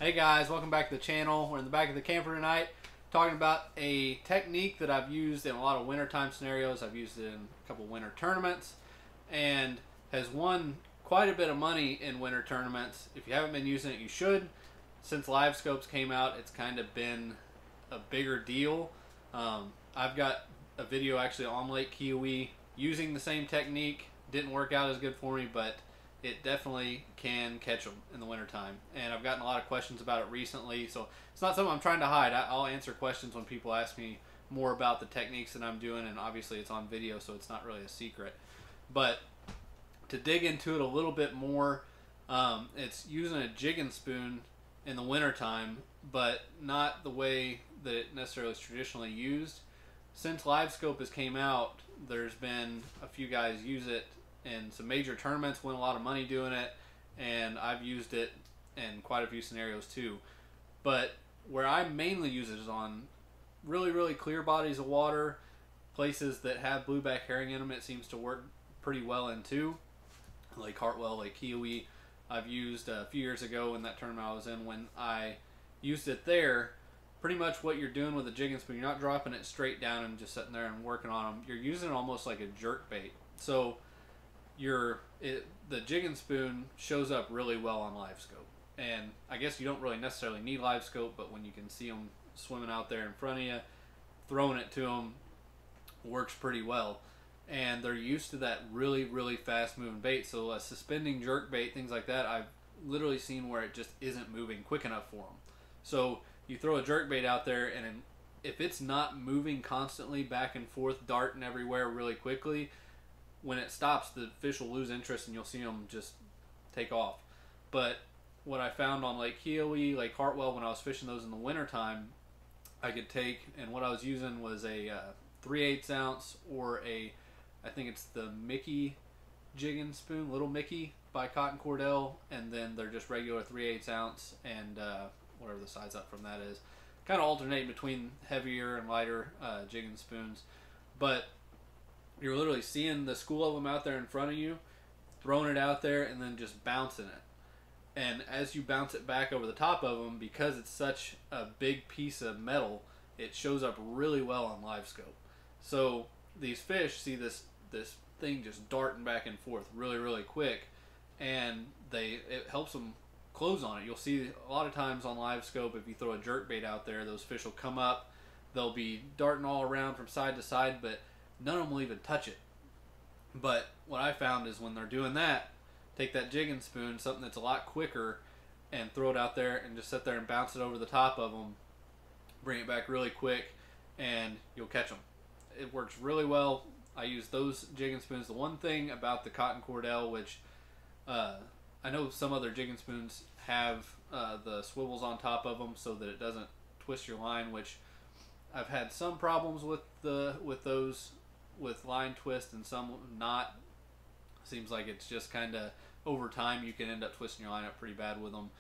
Hey guys, welcome back to the channel. We're in the back of the camper tonight talking about a technique that I've used in a lot of wintertime scenarios. I've used it in a couple winter tournaments and has won quite a bit of money in winter tournaments. If you haven't been using it, you should. Since live scopes came out, it's kind of been a bigger deal. I've got a video actually on Lake Keowee using the same technique. Didn't work out as good for me, but it definitely can catch them in the wintertime. And I've gotten a lot of questions about it recently, so it's not something I'm trying to hide. I'll answer questions when people ask me more about the techniques that I'm doing, and obviously it's on video, so it's not really a secret. But to dig into it a little bit more, it's using a jigging spoon in the wintertime, but not the way that it necessarily is traditionally used. Since live scope has came out, there's been a few guys use it in some major tournaments, win a lot of money doing it, and I've used it in quite a few scenarios too. But where I mainly use it is on really clear bodies of water, places that have blueback herring in them. It seems to work pretty well in too. Lake Hartwell, Lake Keowee, I've used a few years ago in that tournament I was in. When I used it there, pretty much what you're doing with a jigging spoon, you're not dropping it straight down and just sitting there and working on them. You're using it almost like a jerk bait. So the jigging spoon shows up really well on live scope, and I guess you don't really necessarily need live scope, but when you can see them swimming out there in front of you, throwing it to them works pretty well. And they're used to that really fast moving bait, so a suspending jerk bait, things like that, I've literally seen where it just isn't moving quick enough for them. So you throw a jerk bait out there, and if it's not moving constantly back and forth, darting everywhere really quickly, when it stops, the fish will lose interest and you'll see them just take off. But what I found on Lake Keowee, Lake Hartwell, when I was fishing those in the wintertime, I could take, and what I was using was a 3/8 ounce or I think it's the Mickey jigging spoon, Little Mickey by Cotton Cordell, and then they're just regular 3/8 ounce and whatever the size up from that is. Kind of alternate between heavier and lighter jigging spoons. But you're literally seeing the school of them out there in front of you, throwing it out there, and then just bouncing it. And as you bounce it back over the top of them, because it's such a big piece of metal, it shows up really well on live scope. So these fish see this thing just darting back and forth really quick, and it helps them close on it. You'll see a lot of times on live scope, if you throw a jerk bait out there, those fish will come up, they'll be darting all around from side to side, but none of them will even touch it. But what I found is when they're doing that, take that jigging spoon, something that's a lot quicker, and throw it out there and just sit there and bounce it over the top of them, bring it back really quick, and you'll catch them. It works really well. I use those jigging spoons. The one thing about the Cotton Cordell, which I know some other jigging spoons have the swivels on top of them so that it doesn't twist your line, which I've had some problems with those with line twist and some not. Seems like it's just kind of over time you can end up twisting your line up pretty bad with them.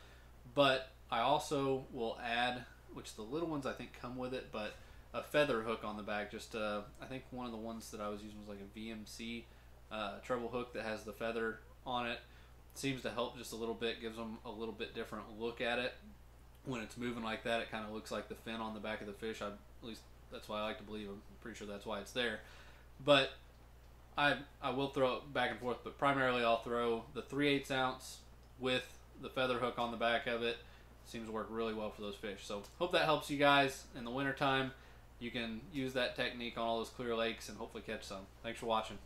But I also will add, which the little ones I think come with it, but a feather hook on the back. Just I think one of the ones that I was using was like a VMC treble hook that has the feather on it. Seems to help just a little bit, gives them a little bit different look at it. When it's moving like that, it kind of looks like the fin on the back of the fish. At least that's why I like to believe. I'm pretty sure that's why it's there. But I will throw it back and forth, but primarily I'll throw the 3/8 ounce with the feather hook on the back of it. Seems to work really well for those fish. So hope that helps you guys in the wintertime. You can use that technique on all those clear lakes and hopefully catch some. Thanks for watching.